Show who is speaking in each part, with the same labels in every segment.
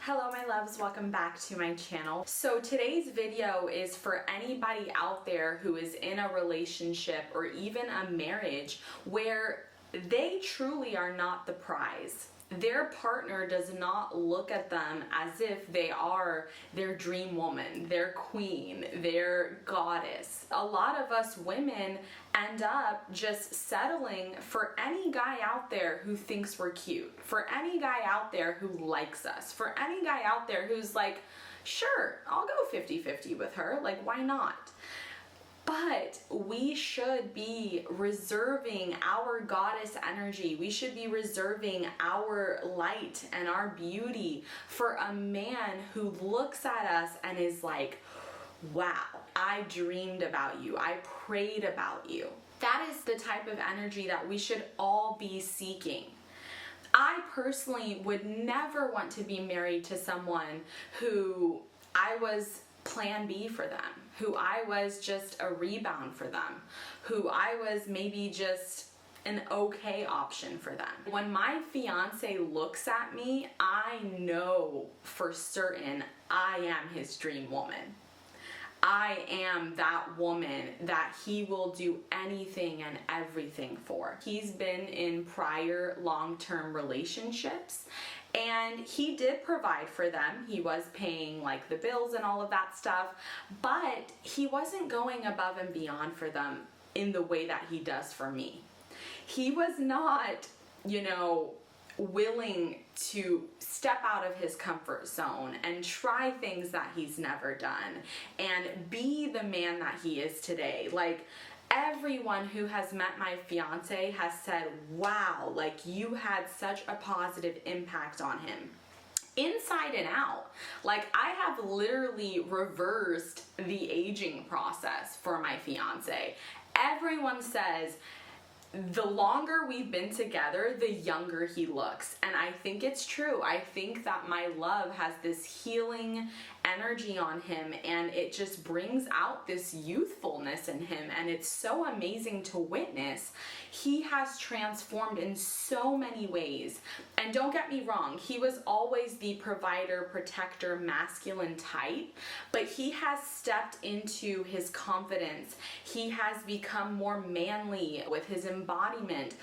Speaker 1: Hello my loves, welcome back to my channel. So today's video is for anybody out there who is in a relationship or even a marriage where they truly are not the prize. Their partner does not look at them as if they are their dream woman, their queen, their goddess. A lot of us women end up just settling for any guy out there who thinks we're cute, for any guy out there who likes us, for any guy out there who's like, sure, I'll go 50-50 with her, like why not? But we should be reserving our goddess energy. We should be reserving our light and our beauty for a man who looks at us and is like, wow, I dreamed about you. I prayed about you. That is the type of energy that we should all be seeking. I personally would never want to be married to someone who I was plan B for them, who I was just a rebound for them, who I was maybe just an okay option for them. When my fiance looks at me, I know for certain I am his dream woman. I am that woman that he will do anything and everything for. He's been in prior long-term relationships and he did provide for them. He was paying like the bills and all of that stuff, but he wasn't going above and beyond for them in the way that he does for me. He was not, willing to step out of his comfort zone and try things that he's never done and be the man that he is today. Like, everyone who has met my fiance has said, wow, like you had such a positive impact on him. Inside and out. Like, I have literally reversed the aging process for my fiance. Everyone says the longer we've been together, the younger he looks. And I think it's true. I think that my love has this healing energy on him and it just brings out this youthfulness in him, and it's so amazing to witness. He has transformed in so many ways. And don't get me wrong, he was always the provider, protector, masculine type, but he has stepped into his confidence. He has become more manly with his embodiment.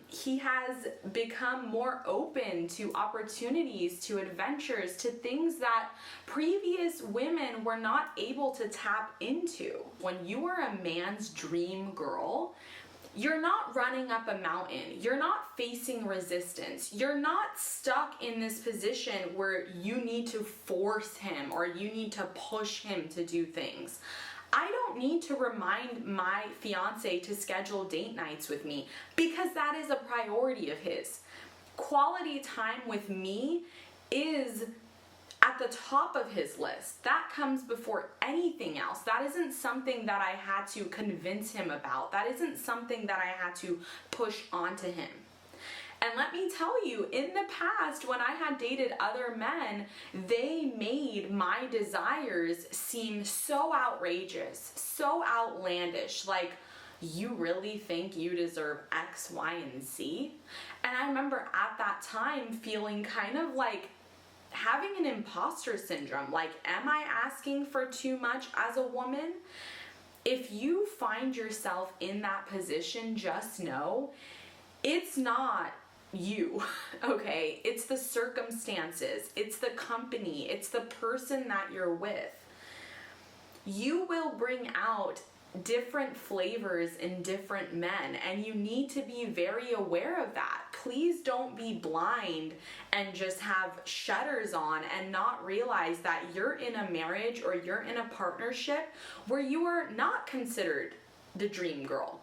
Speaker 1: He has become more open to opportunities, to adventures, to things that previous women were not able to tap into. When you are a man's dream girl, you're not running up a mountain. You're not facing resistance. You're not stuck in this position where you need to force him or you need to push him to do things. I don't need to remind my fiance to schedule date nights with me because that is a priority of his. Quality time with me is at the top of his list. That comes before anything else. That isn't something that I had to convince him about. That isn't something that I had to push onto him. And let me tell you, in the past, when I had dated other men, they made my desires seem so outrageous, so outlandish, like, you really think you deserve X, Y, and Z? And I remember at that time feeling kind of like having an imposter syndrome. Like, am I asking for too much as a woman? If you find yourself in that position, just know it's not you, okay? It's the circumstances, it's the company, it's the person that you're with. You will bring out different flavors in different men, and you need to be very aware of that. Please don't be blind and just have shutters on and not realize that you're in a marriage or you're in a partnership where you are not considered the dream girl.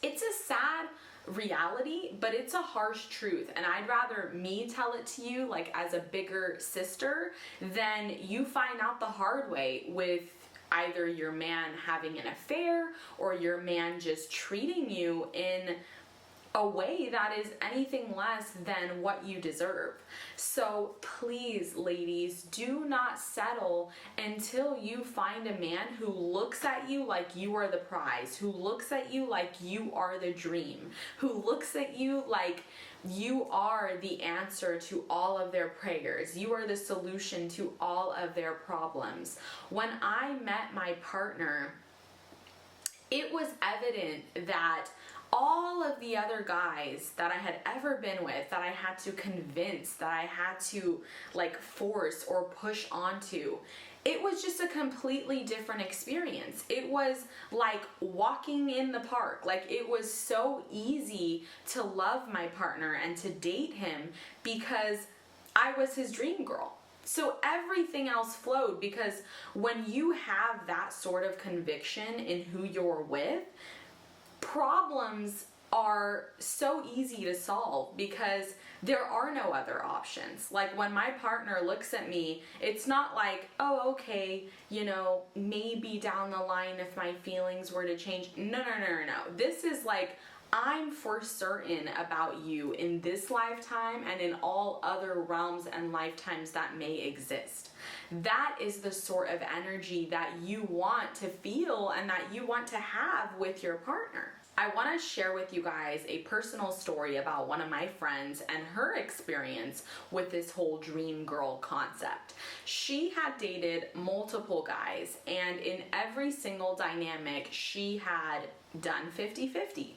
Speaker 1: It's a sad reality, but it's a harsh truth, and I'd rather me tell it to you like as a bigger sister than you find out the hard way with either your man having an affair or your man just treating you in a way that is anything less than what you deserve. So please, ladies, do not settle until you find a man who looks at you like you are the prize, who looks at you like you are the dream, who looks at you like you are the answer to all of their prayers. You are the solution to all of their problems. When I met my partner, it was evident that all of the other guys that I had ever been with, that I had to convince, that I had to like force or push onto, it was just a completely different experience. It was like walking in the park. Like, it was so easy to love my partner and to date him because I was his dream girl. So everything else flowed, because when you have that sort of conviction in who you're with, problems are so easy to solve because there are no other options. Like, when my partner looks at me, it's not like, oh, okay, you know, maybe down the line if my feelings were to change. No. This is like, I'm for certain about you in this lifetime and in all other realms and lifetimes that may exist. That is the sort of energy that you want to feel and that you want to have with your partner. I want to share with you guys a personal story about one of my friends and her experience with this whole dream girl concept. She had dated multiple guys, and in every single dynamic, she had done 50-50.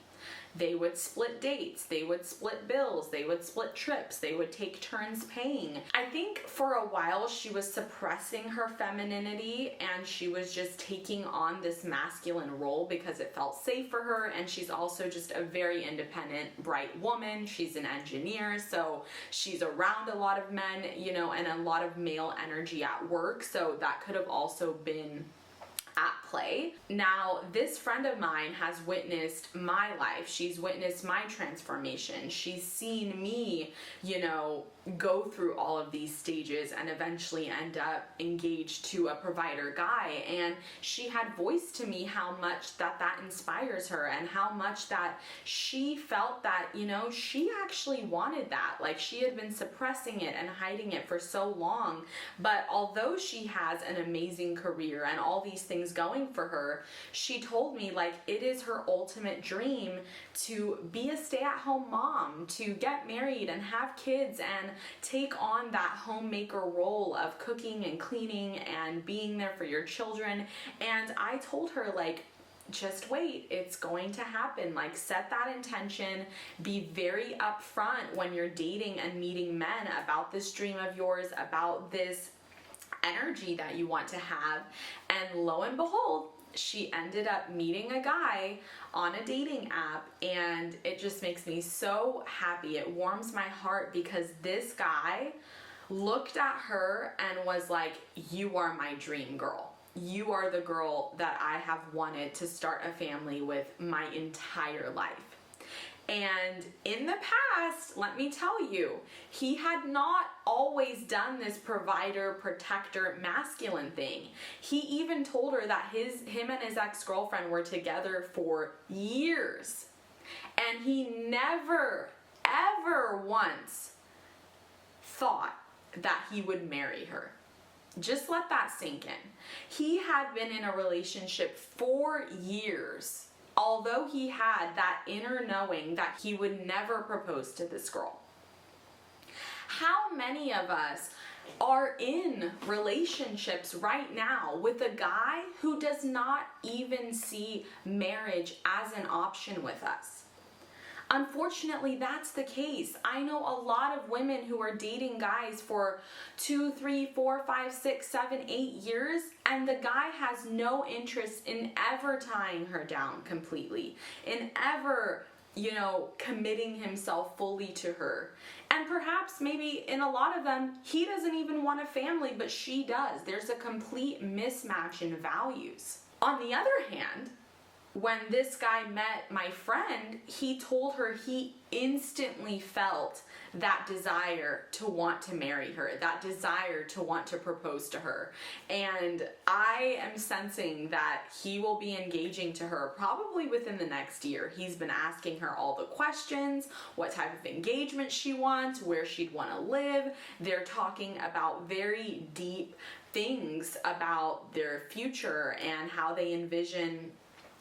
Speaker 1: They would split dates, they would split bills, they would split trips, they would take turns paying. I think for a while she was suppressing her femininity and she was just taking on this masculine role because it felt safe for her, and she's also just a very independent, bright woman. She's an engineer, so she's around a lot of men, you know, and a lot of male energy at work, so that could have also been at play. Now, this friend of mine has witnessed my life. She's witnessed my transformation. She's seen me, you know, go through all of these stages and eventually end up engaged to a provider guy. And she had voiced to me how much that inspires her and how much that she felt that, you know, she actually wanted that. Like, she had been suppressing it and hiding it for so long. But although she has an amazing career and all these things going for her, she told me, like, it is her ultimate dream to be a stay-at-home mom, to get married and have kids and take on that homemaker role of cooking and cleaning and being there for your children. And I told her, like, just wait, it's going to happen. Like, set that intention, be very upfront when you're dating and meeting men about this dream of yours, about this energy that you want to have. And lo and behold, she ended up meeting a guy on a dating app, and it just makes me so happy. It warms my heart because this guy looked at her and was like, you are my dream girl. You are the girl that I have wanted to start a family with my entire life. And in the past, let me tell you, he had not always done this provider, protector, masculine thing. He even told her that him and his ex-girlfriend were together for years. And he never, ever once thought that he would marry her. Just let that sink in. He had been in a relationship for years, although he had that inner knowing that he would never propose to this girl. How many of us are in relationships right now with a guy who does not even see marriage as an option with us? Unfortunately, that's the case. I know a lot of women who are dating guys for 2, 3, 4, 5, 6, 7, 8 years, and the guy has no interest in ever tying her down completely, in ever, you know, committing himself fully to her. And perhaps maybe in a lot of them, he doesn't even want a family, but she does. There's a complete mismatch in values. On the other hand, when this guy met my friend, he told her he instantly felt that desire to want to marry her, that desire to want to propose to her. And I am sensing that he will be engaging to her probably within the next year. He's been asking her all the questions, what type of engagement she wants, where she'd want to live. They're talking about very deep things about their future and how they envision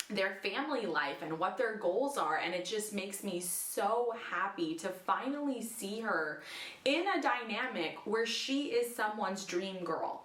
Speaker 1: their family life and what their goals are, and it just makes me so happy to finally see her in a dynamic where she is someone's dream girl.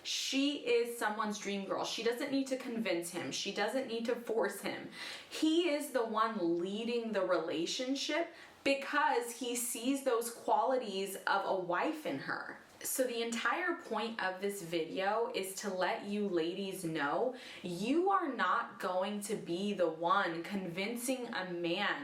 Speaker 1: She is someone's dream girl. She doesn't need to convince him. She doesn't need to force him. He is the one leading the relationship because he sees those qualities of a wife in her. So the entire point of this video is to let you ladies know you are not going to be the one convincing a man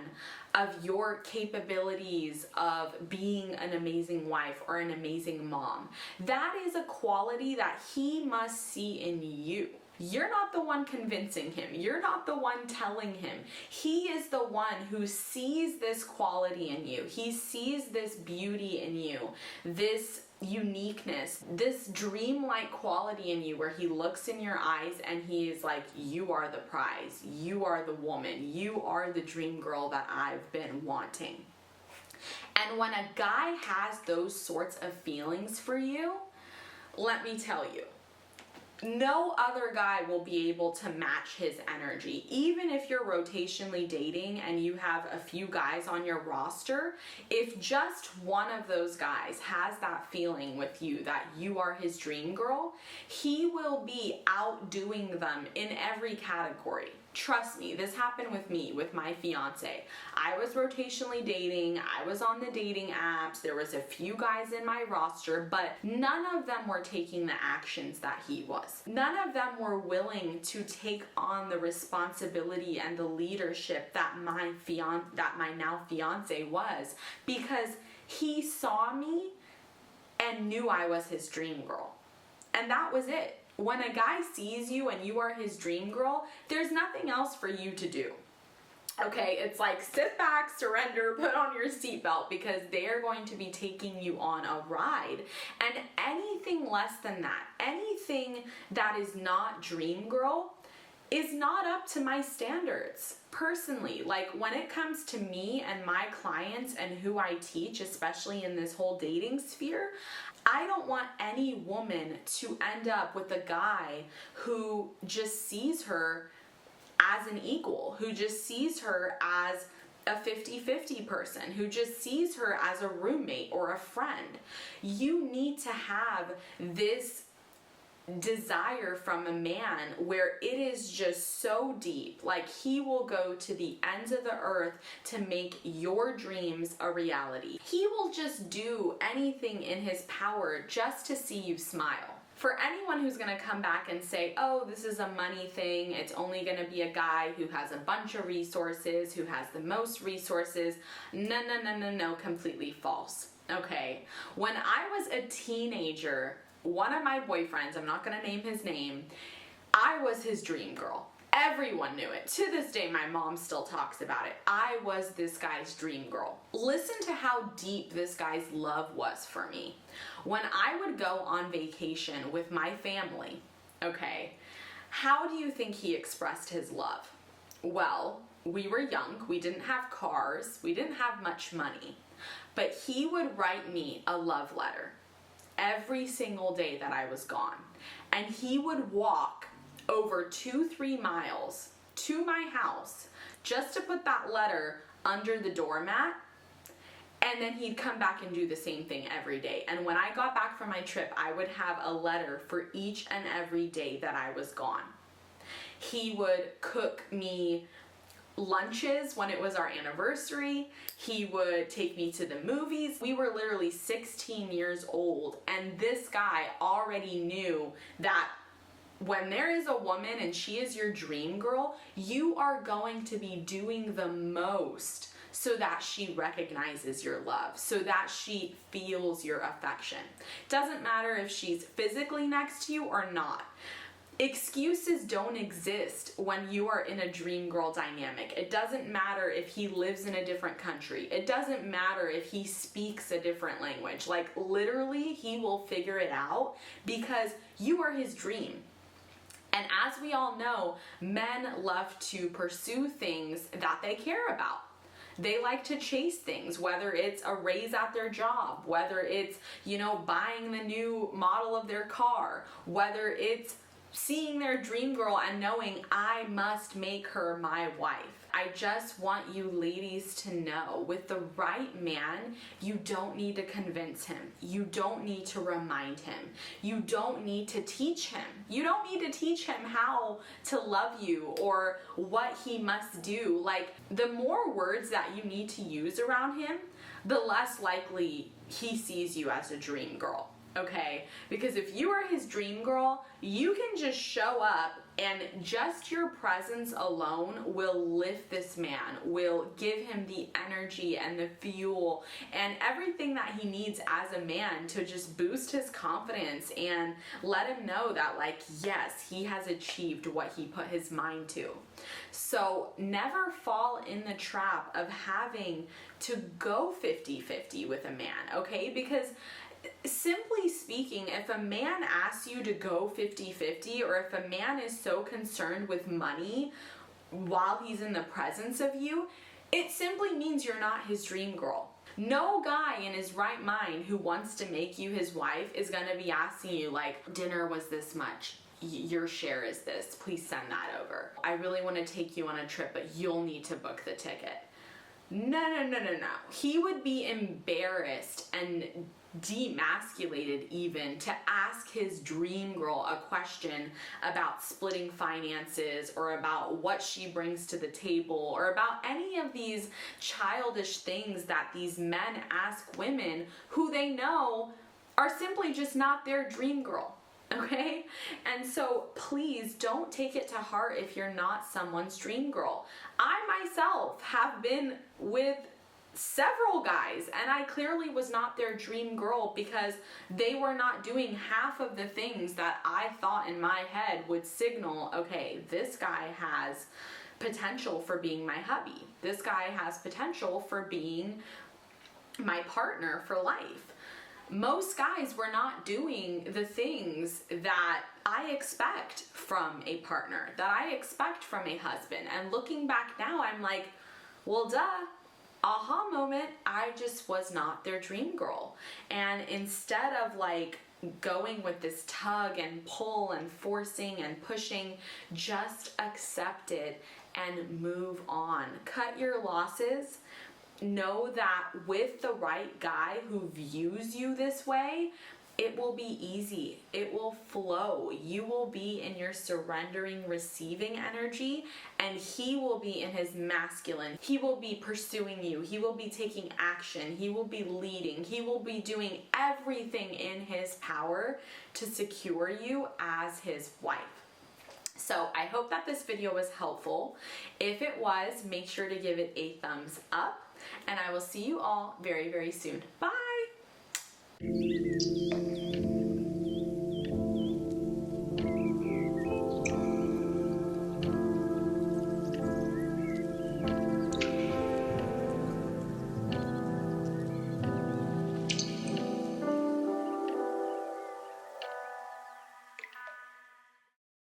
Speaker 1: of your capabilities of being an amazing wife or an amazing mom. That is a quality that he must see in you. You're not the one convincing him. You're not the one telling him. He is the one who sees this quality in you. He sees this beauty in you, this uniqueness, this dreamlike quality in you where he looks in your eyes and he is like, you are the prize. You are the woman. You are the dream girl that I've been wanting. And when a guy has those sorts of feelings for you, let me tell you, no other guy will be able to match his energy. Even if you're rotationally dating and you have a few guys on your roster, if just one of those guys has that feeling with you that you are his dream girl, he will be outdoing them in every category. Trust me, this happened with me, with my fiance. I was rotationally dating, I was on the dating apps, there was a few guys in my roster, but none of them were taking the actions that he was. None of them were willing to take on the responsibility and the leadership that my now fiance was, because he saw me and knew I was his dream girl. And that was it. When a guy sees you and you are his dream girl, there's nothing else for you to do. Okay, it's like sit back, surrender, put on your seatbelt, because they are going to be taking you on a ride. And anything less than that, anything that is not dream girl, is not up to my standards. Personally, like when it comes to me and my clients and who I teach, especially in this whole dating sphere, I don't want any woman to end up with a guy who just sees her as an equal, who just sees her as a 50-50 person, who just sees her as a roommate or a friend. You need to have this desire from a man where it is just so deep, like he will go to the ends of the earth to make your dreams a reality. He will just do anything in his power just to see you smile. For anyone who's going to come back and say, oh, this is a money thing, it's only going to be a guy who has a bunch of resources, who has the most resources, no, completely false. Okay, when I was a teenager, one of my boyfriends, I'm not going to name his name, I was his dream girl. Everyone knew it. To this day, my mom still talks about it. I was this guy's dream girl. Listen to how deep this guy's love was for me. When I would go on vacation with my family, okay, how do you think he expressed his love? Well, we were young, we didn't have cars, we didn't have much money, but he would write me a love letter every single day that I was gone. And he would walk over 2-3 miles to my house just to put that letter under the doormat, and then he'd come back and do the same thing every day. And when I got back from my trip, I would have a letter for each and every day that I was gone. He would cook me lunches when it was our anniversary. He would take me to the movies. We were literally 16 years old, and this guy already knew that when there is a woman and she is your dream girl, you are going to be doing the most so that she recognizes your love, so that she feels your affection. Doesn't matter if she's physically next to you or not. Excuses don't exist when you are in a dream girl dynamic. It doesn't matter if he lives in a different country. It doesn't matter if he speaks a different language. Like, literally, he will figure it out because you are his dream. And as we all know, men love to pursue things that they care about. They like to chase things, whether it's a raise at their job, whether it's, buying the new model of their car, whether it's seeing their dream girl and knowing, I must make her my wife. I just want you ladies to know, with the right man, you don't need to convince him. You don't need to remind him. You don't need to teach him. You don't need to teach him how to love you or what he must do. Like, the more words that you need to use around him, the less likely he sees you as a dream girl. Okay? Because if you are his dream girl, you can just show up and just your presence alone will lift this man, will give him the energy and the fuel and everything that he needs as a man to just boost his confidence and let him know that, like, yes, he has achieved what he put his mind to. So never fall in the trap of having to go 50-50 with a man, okay? Because simply speaking, if a man asks you to go 50-50, or if a man is so concerned with money while he's in the presence of you, it simply means you're not his dream girl. No guy in his right mind who wants to make you his wife is going to be asking you, like, dinner was this much. Your share is this. Please send that over. I really want to take you on a trip, but you'll need to book the ticket. No. He would be embarrassed and demasculated even to ask his dream girl a question about splitting finances or about what she brings to the table or about any of these childish things that these men ask women who they know are simply just not their dream girl. Okay? And so please don't take it to heart if you're not someone's dream girl. I myself have been with several guys and I clearly was not their dream girl because they were not doing half of the things that I thought in my head would signal, okay, this guy has potential for being my hubby. This guy has potential for being my partner for life. Most guys were not doing the things that I expect from a partner, that I expect from a husband. And looking back now, I'm like, well, duh. Aha moment, I just was not their dream girl. And instead of like going with this tug and pull and forcing and pushing, just accept it and move on. Cut your losses. Know that with the right guy who views you this way, it will be easy. It will flow. You will be in your surrendering, receiving energy, and he will be in his masculine. He will be pursuing you. He will be taking action. He will be leading. He will be doing everything in his power to secure you as his wife. So I hope that this video was helpful. If it was, make sure to give it a thumbs up, and I will see you all very, very soon. Bye!